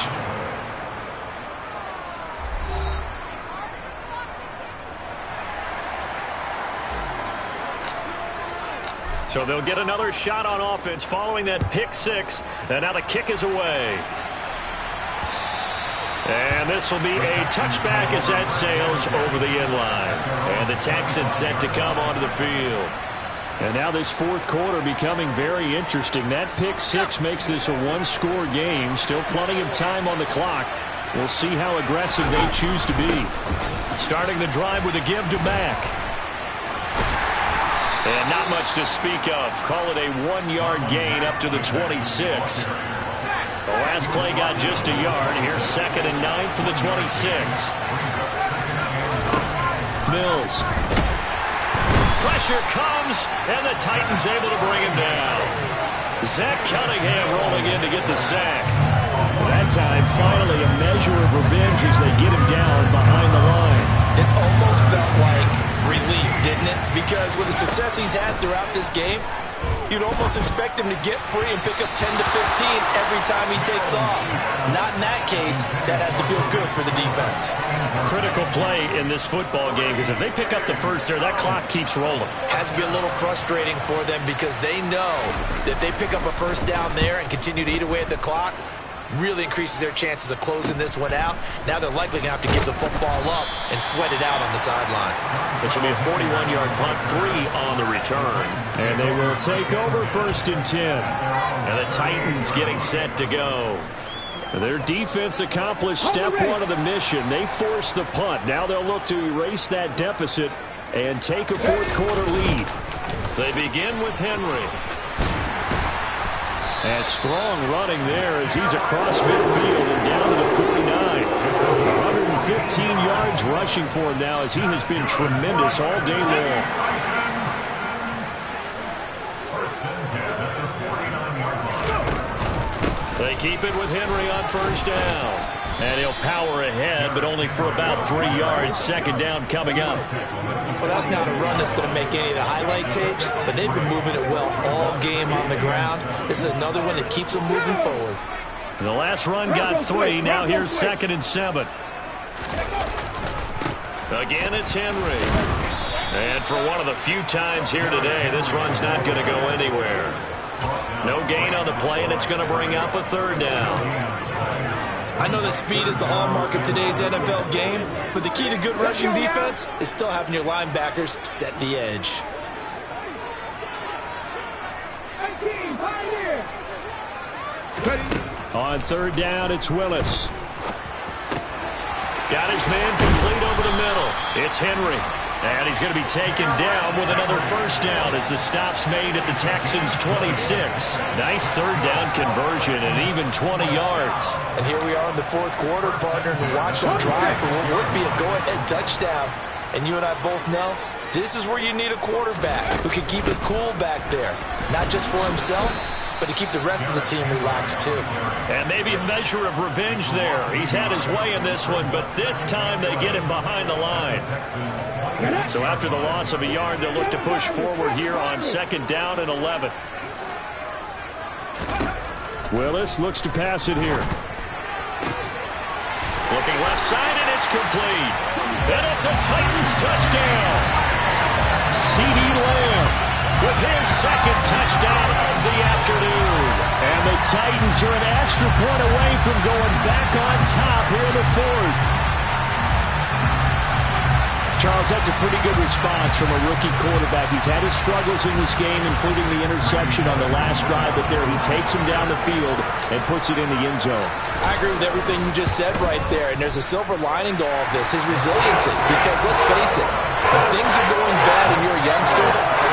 So they'll get another shot on offense following that pick six. And now the kick is away. And this will be a touchback as that sails over the end line. And the Texans set to come onto the field. And now this fourth quarter becoming very interesting. That pick six makes this a one-score game. Still plenty of time on the clock. We'll see how aggressive they choose to be. Starting the drive with a give to Mack. And not much to speak of. Call it a 1-yard gain up to the 26. The last play got just a yard. Here's 2nd and 9 for the 26. Mills. Pressure comes, and the Titans able to bring him down. Zach Cunningham rolling in to get the sack. That time, finally, a measure of revenge as they get him down behind the line. It almost felt like relief, didn't it? Because with the success he's had throughout this game, you'd almost expect him to get free and pick up 10 to 15 every time he takes off. Not in that case. That has to feel good for the defense. Critical play in this football game, because if they pick up the first there, that clock keeps rolling. Has to be a little frustrating for them because they know that if they pick up a first down there and continue to eat away at the clock, really increases their chances of closing this one out. Now they're likely going to have to give the football up and sweat it out on the sideline. This will be a 41-yard punt, 3 on the return. And they will take over 1st and 10. And the Titans getting set to go. Their defense accomplished step 1 of the mission. They forced the punt. Now they'll look to erase that deficit and take a fourth quarter lead. They begin with Henry. And strong running there as he's across midfield and down to the 49. 115 yards rushing for him now as he has been tremendous all day long. They keep it with Henry on first down. And he'll power ahead, but only for about 3 yards. Second down coming up. Well, that's not a run that's going to make any of the highlight tapes, but they've been moving it well all game on the ground. This is another one that keeps them moving forward. The last run got 3. Now here's 2nd and 7. Again, it's Henry. And for one of the few times here today, this run's not going to go anywhere. No gain on the play, and it's going to bring up a 3rd down. I know that speed is the hallmark of today's NFL game, but the key to good rushing defense is still having your linebackers set the edge. On 3rd down, it's Willis. Got his man complete over the middle. It's Henry. And he's going to be taken down with another 1st down as the stop's made at the Texans' 26. Nice 3rd down conversion and even 20 yards. And here we are in the 4th quarter, partner, to watch them drive for what would be a go-ahead touchdown. And you and I both know this is where you need a quarterback who can keep his cool back there. Not just for himself, but to keep the rest of the team relaxed too. And maybe a measure of revenge there. He's had his way in this one, but this time they get him behind the line. So after the loss of a yard, they'll look to push forward here on 2nd down and 11. Willis looks to pass it here. Looking left side, and it's complete. And it's a Titans touchdown. CeeDee Lamb with his 2nd touchdown of the afternoon. And the Titans are an extra point away from going back on top here in the 4th. Charles, that's a pretty good response from a rookie quarterback. He's had his struggles in this game, including the interception on the last drive, but there he takes him down the field and puts it in the end zone. I agree with everything you just said right there, and there's a silver lining to all of this, his resiliency. Because let's face it, when things are going bad and you're a youngster,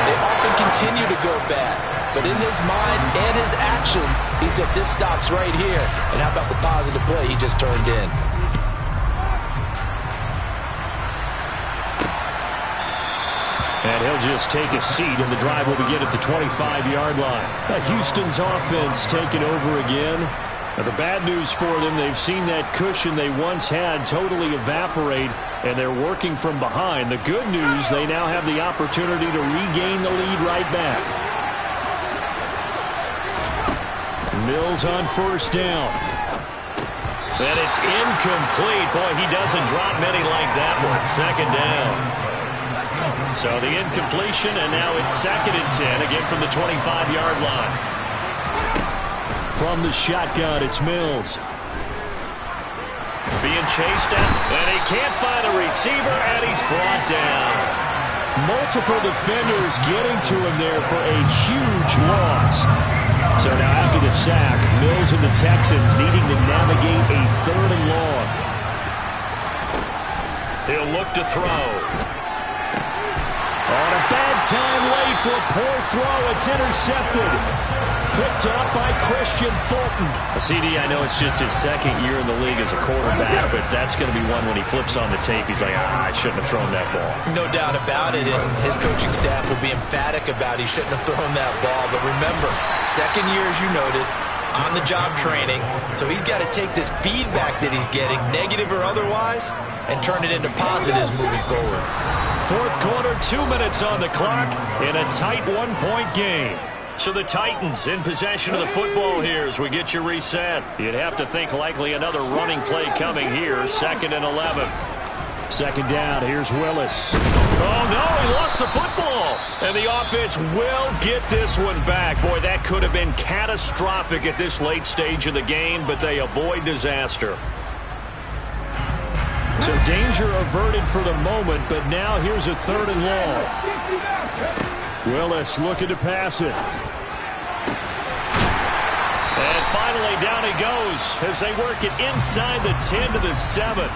they often continue to go bad. But in his mind and his actions, he said, this stops right here. And how about the positive play he just turned in? And he'll just take a seat, and the drive will begin at the 25-yard line. Houston's offense taking over again. Now, the bad news for them, they've seen that cushion they once had totally evaporate, and they're working from behind. The good news, they now have the opportunity to regain the lead right back. Mills on 1st down. And it's incomplete. Boy, he doesn't drop many like that one. 2nd down. So the incompletion, and now it's 2nd and 10, again from the 25-yard line. From the shotgun, it's Mills. Being chased at, and he can't find a receiver, and he's brought down. Multiple defenders getting to him there for a huge loss. So now after the sack, Mills and the Texans needing to navigate a 3rd and long. He'll look to throw. On a bad time late for a poor throw. It's intercepted. Picked up by Christian Fulton. CeeDee, I know it's just his 2nd year in the league as a quarterback, but that's going to be one when he flips on the tape. He's like, I shouldn't have thrown that ball. No doubt about it, and his coaching staff will be emphatic about he shouldn't have thrown that ball. But remember, 2nd year, as you noted, on-the-job training, so he's got to take this feedback that he's getting, negative or otherwise, and turn it into positives moving forward. 4th quarter, 2 minutes on the clock in a tight 1-point game. So the Titans in possession of the football here as we get you reset. You'd have to think likely another running play coming here. 2nd and 11. 2nd down. Here's Willis. Oh, no, he lost the football. And the offense will get this one back. Boy, that could have been catastrophic at this late stage of the game, but they avoid disaster. So danger averted for the moment, but now here's a 3rd and long. Willis looking to pass it. And finally down he goes as they work it inside the 10 to the 7.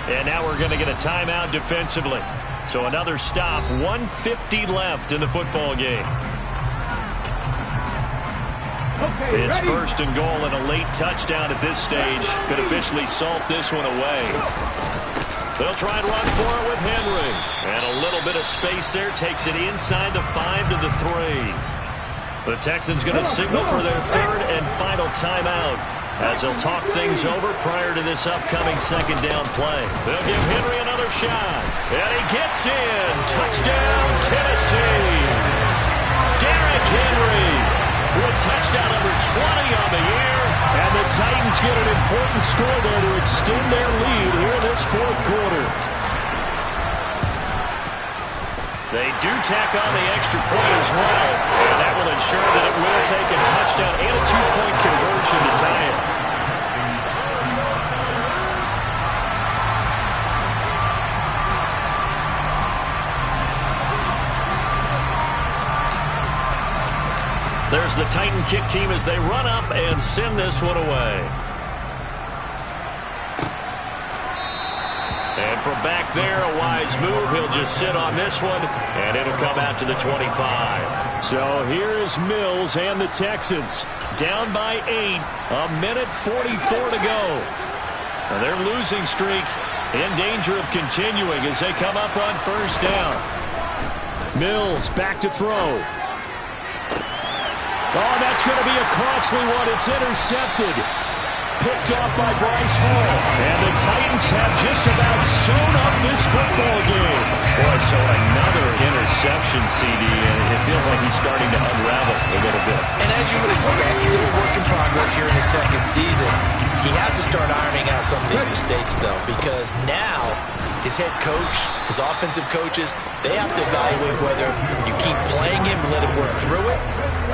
And now we're going to get a timeout defensively. So another stop, 1:50 left in the football game. It's 1st and goal and a late touchdown at this stage. Could officially salt this one away. They'll try and run for it with Henry. And a little bit of space there takes it inside the 5 to the 3. The Texans going to signal for their 3rd and final timeout. as they'll talk things over prior to this upcoming second down play. They'll give Henry another shot. And he gets in. Touchdown, Tennessee. Derrick Henry with touchdown number 20 on the year. And the Titans get an important score there to extend their lead here in this fourth quarter. They do tack on the extra point as well, and that will ensure that it will take a touchdown and a 2-point conversion to tie it. There's the Titan kick team as they run up and send this one away. And from back there, a wise move. He'll just sit on this one, and it'll come out to the 25. So here is Mills and the Texans. Down by 8, a minute 44 to go. Now their losing streak in danger of continuing as they come up on first down. Mills back to throw. Oh, that's going to be a costly one. It's intercepted. Picked off by Bryce Hall. And the Titans have just about sewn up this football game. Boy, so another interception, CD, and it feels like he's starting to unravel a little bit. And as you would expect, still a work in progress here in his second season. He has to start ironing out some of these mistakes, though, because now his head coach, his offensive coaches, they have to evaluate whether you keep playing him and let him work through it,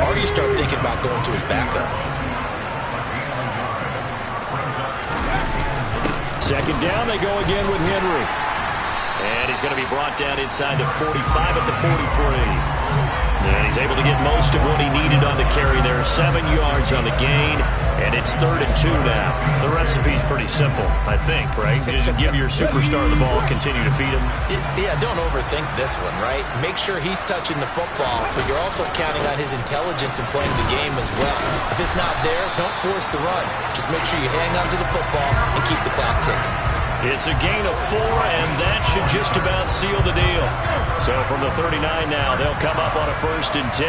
or you start thinking about going to his backup. Second down, they go again with Henry. And he's going to be brought down inside the 45 at the 43. And he's able to get most of what he needed on the carry there. 7 yards on the gain, and it's 3rd and 2 now. The recipe's pretty simple, I think, right? Just give your superstar the ball, continue to feed him. Yeah, don't overthink this one, right? Make sure he's touching the football, but you're also counting on his intelligence in playing the game as well. If it's not there, don't force the run. Just make sure you hang on to the football and keep the clock ticking. It's a gain of 4, and that should just about seal the deal. So from the 39 now, they'll come up on a 1st and 10.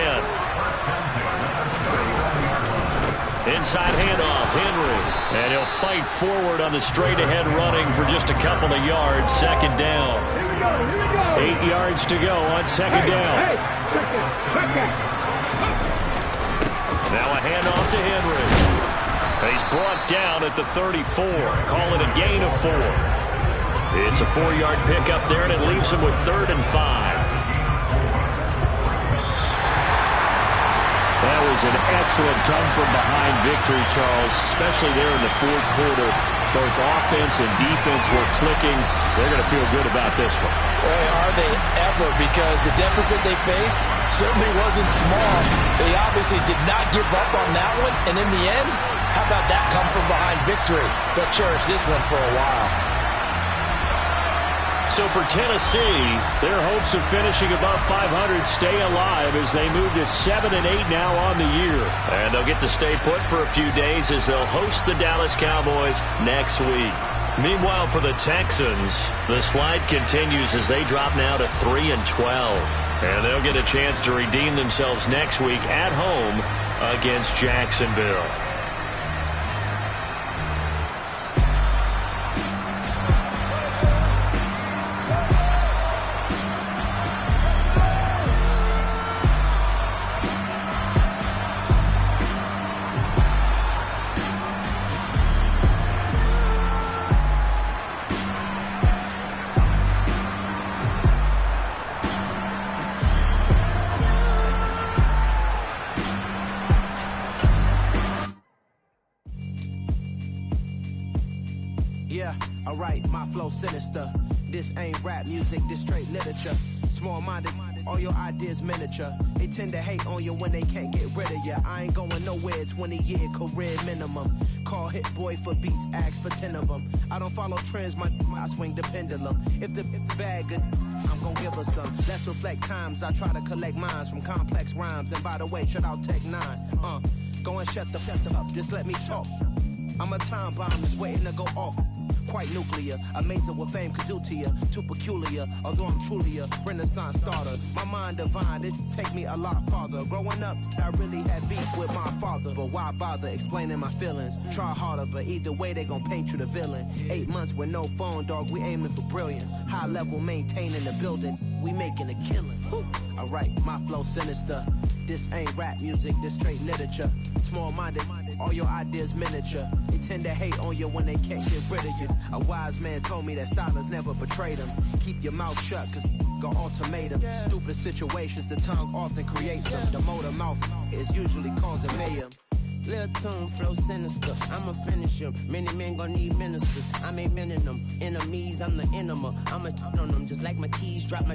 Inside handoff, Henry. And he'll fight forward on the straight-ahead running for just a couple of yards. Second down. 8 yards to go on second down. Now a handoff to Henry. He's brought down at the 34. Call it a gain of 4. It's a 4-yard pickup there, and it leaves him with 3rd and 5. That was an excellent come-from-behind victory, Charles, especially there in the fourth quarter. Both offense and defense were clicking. They're going to feel good about this one. Boy, are they ever, because the deficit they faced certainly wasn't small. They obviously did not give up on that one, and in the end, how about that come-from-behind victory? They'll cherish this one for a while. So for Tennessee, their hopes of finishing above 500 stay alive as they move to 7-8 now on the year. And they'll get to stay put for a few days as they'll host the Dallas Cowboys next week. Meanwhile, for the Texans, the slide continues as they drop now to 3-12. And they'll get a chance to redeem themselves next week at home against Jacksonville. Sinister. This ain't rap music, this straight literature. Small-minded, all your ideas miniature. They tend to hate on you when they can't get rid of you. I ain't going nowhere, 20-year career minimum. Call Hit Boy for beats, ask for 10 of them. I don't follow trends, I swing the pendulum. If the bag good, I'm gonna give her some. Let's reflect times, I try to collect minds from complex rhymes. And by the way, shout out Tech 9. Go and shut the up, just let me talk. I'm a time bomb that's waiting to go off. quite nuclear. Amazing what fame could do to you. Too peculiar, although I'm truly a Renaissance starter. My mind divine, it take me a lot farther. Growing up, I really had beef with my father. But why bother explaining my feelings? Try harder, but either way they gon' paint you the villain. 8 months with no phone, dog, we aiming for brilliance. High level maintaining the building, we making a killing. Alright, my flow sinister. This ain't rap music, this straight literature. Small-minded, all your ideas miniature. They tend to hate on you when they can't get rid of you. A wise man told me that silence never betrayed him. Keep your mouth shut, cause got ultimatums. Stupid situations, the tongue often creates them. The motor mouth is usually causing mayhem. Lil' tune, flow sinister, I'ma finish him. Many men gon' need ministers, I ain't mending them. Enemies, I'm the enema, I'ma on them. Just like my keys, drop my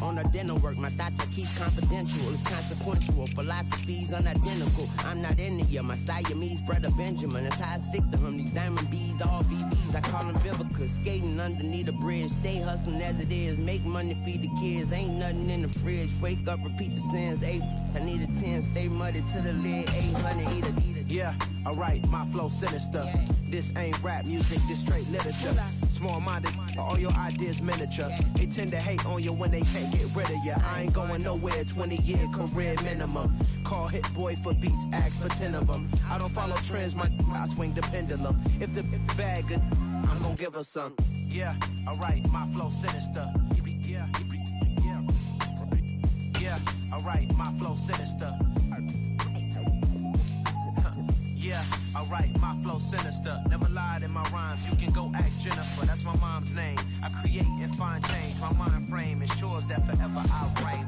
on the dinner work. My thoughts I keep confidential, it's consequential. Philosophies unidentical, I'm not into you. My Siamese brother Benjamin, that's how I stick to him. These diamond bees, all VVs, I call them Vivica. Skating underneath the bridge, stay hustling as it is. Make money, feed the kids, ain't nothing in the fridge. Wake up, repeat the sins, 8, I need a 10, stay muddy to the lid, 800, eat it. Yeah, alright, my flow sinister. This ain't rap music, this straight literature. Small-minded, all your ideas miniature. They tend to hate on you when they can't get rid of you. I ain't going nowhere, 20-year career minimum. Call Hit Boy for beats, ask for 10 of them. I don't follow trends, I swing the pendulum. If the bag good, I'm gonna give her some. Yeah, alright, my flow sinister. Yeah, alright, my flow sinister. Yeah, alright, my flow sinister. Never lied in my rhymes, you can go ask Jennifer. That's my mom's name. I create and find change. My mind frame ensures that forever I'll reign.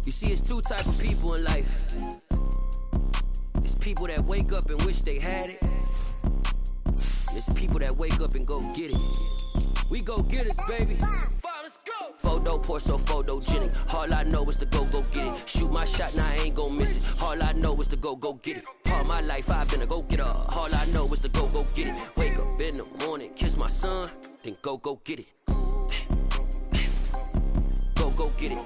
You see, it's two types of people in life. It's people that wake up and wish they had it. It's people that wake up and go get it. We go get it, baby. Let's go. Photo poor, so photogenic. All I know is to go get it. Shoot my shot, now I ain't gon' miss it. All I know is to go get it. All my life I've been a go-getter. All I know is to go get it. Wake up in the morning, kiss my son, then go get it. Go get it.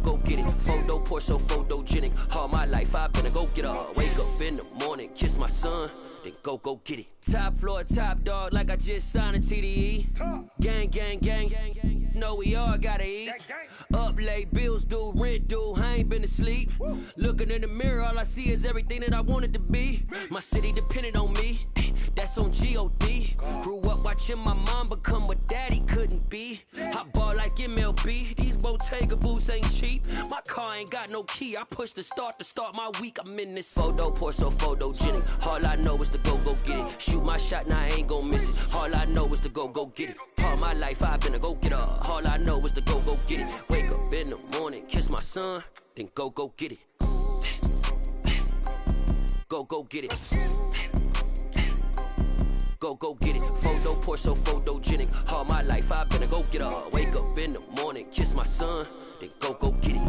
Go get it. Photo poor, so photogenic. All my life I've been a go-getter. Wake up in the morning, kiss my son, then go get it. Top floor, top dog, like I just signed a TDE. Gang, gang, gang, gang, gang. Know we all gotta eat. Up late, bills due, rent due, I ain't been asleep. Looking in the mirror, all I see is everything that I wanted to be. My city depended on me, that's on G.O.D. Grew up watching my mom become what daddy couldn't be. I ball like MLB, these Bottega boots ain't cheap. My car ain't got no key, I push the start to start my week. I'm in this photo poor, so photogenic. All I know is to go get it. Shoot my shot, now I ain't gon' miss it. All I know is to go get it. All my life I've been a go-getter. All I know is to go get it. Wake up in the morning, kiss my son, then go get it. Go get it. Go get it. Photo poor, so photogenic. All my life I've been a go-getter. Wake up in the morning, kiss my son, then go get it.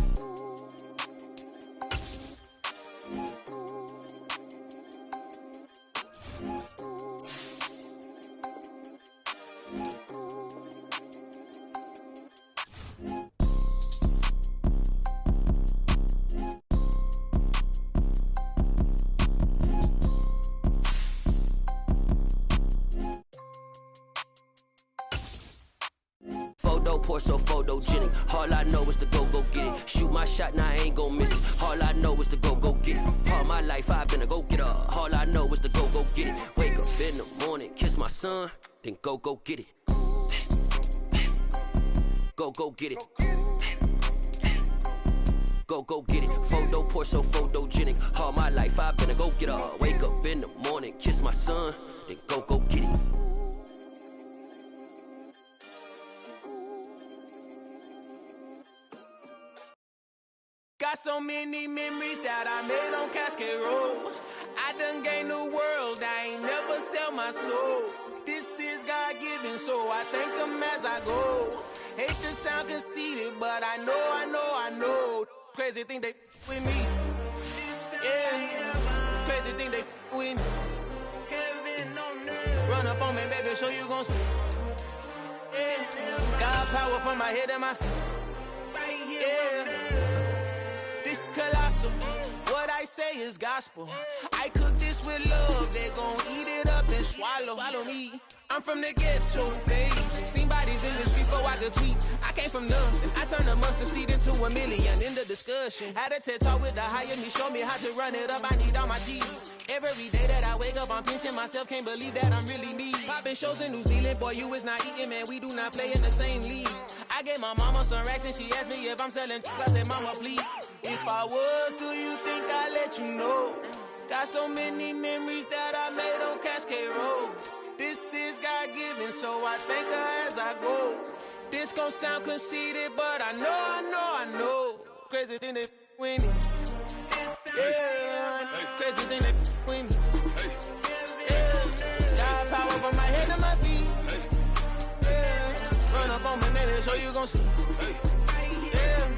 Poor, so photogenic. All I know is to go get it. Shoot my shot, now I ain't gon' miss it. All I know is to go get it. All my life I've been a go-getter. All I know is to go get it. Wake up in the morning, kiss my son, then go get it. Go get it. Go get it. Photo poor, so photogenic. All my life I've been a go-getter. Wake up in the morning, kiss my son, then go get it. Got so many memories that I made on Cascade Road. I done gained the world, I ain't never sell my soul. This is God-given, so I thank him as I go. Hate to sound conceited, but I know. Crazy thing they with me. Yeah, crazy thing they with me. Run up on me, baby, show you gon' see. Yeah. God power from my head and my feet. Yeah. This colossal. What I say is gospel. I cook this with love. They gon' eat it up and swallow me. I'm from the ghetto, babe. Seen bodies in the street before I could tweet. I came from nothing. I turned a mustard seed into a million. In the discussion, had a TED talk with the higher me. Show me how to run it up. I need all my cheese. Every day that I wake up, I'm pinching myself. Can't believe that I'm really me. Popping shows in New Zealand, boy, you is not eating, man. We do not play in the same league. I gave my mama some racks and she asked me if I'm selling. I said, mama, please. If I was, do you think I'd let you know? Got so many memories that I made on Cascade Road. This is God-given, so I thank her as I go. This gon' sound conceited, but I know. Crazy thing they with me. Yeah, crazy thing they with me. Yeah, got power from my head to my feet. Yeah, run up on me, maybe, so you gon' see. Yeah.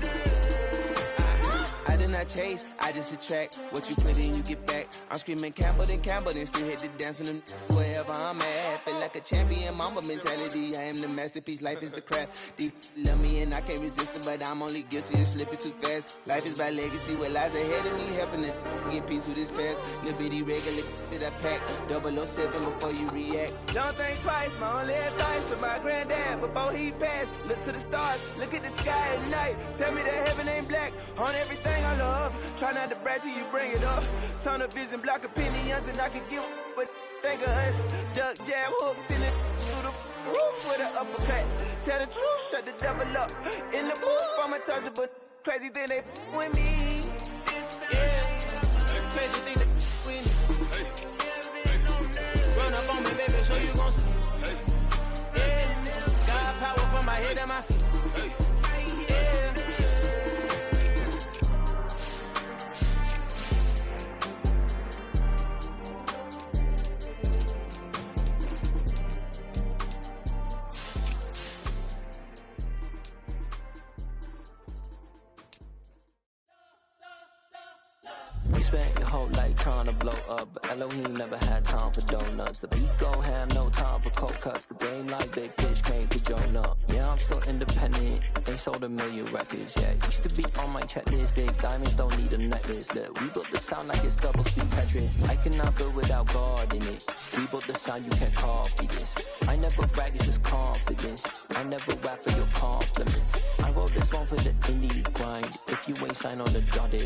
I did not chase, I just attract. What you put in, you get back. I'm screaming Campbell, then still hit the dance and them wherever I'm at. Feel like a champion, mama mentality. I am the masterpiece, life is the crap. Deep love me and I can't resist it, but I'm only guilty of slipping too fast. Life is by legacy, what lies ahead of me, helping to get peace with this past. Little bitty regular that I pack, 007 before you react. Don't think twice, my only advice for my granddad before he passed. Look to the stars, look at the sky at night. Tell me that heaven ain't black on everything I love. Try not to brag till you bring it up. Tunnel vision, block opinions, and I could give but think of us. Duck jab hooks in it through the roof with an uppercut. Tell the truth, shut the devil up. In the booth, I'm untouchable. Crazy thing they with me. Yeah, crazy thing they with me. Run up on me, baby, so you gon' see. Yeah, God power from my head and my feet. We spent your whole life trying to blow up, but Elohim never had time for donuts. The beat gon' have no time for cold cuts. The game like Big Pitch came to join up. Yeah, I'm still independent, ain't sold 1 million records yet. Used to be on my checklist, big diamonds don't need a necklace. Look, we built the sound like it's double speed Tetris. I cannot build without God in it. We built the sound, you can't copy this. I never brag, it's just confidence. I never rap for your compliments. I wrote this one for the indie grind. If you ain't signed on the dotted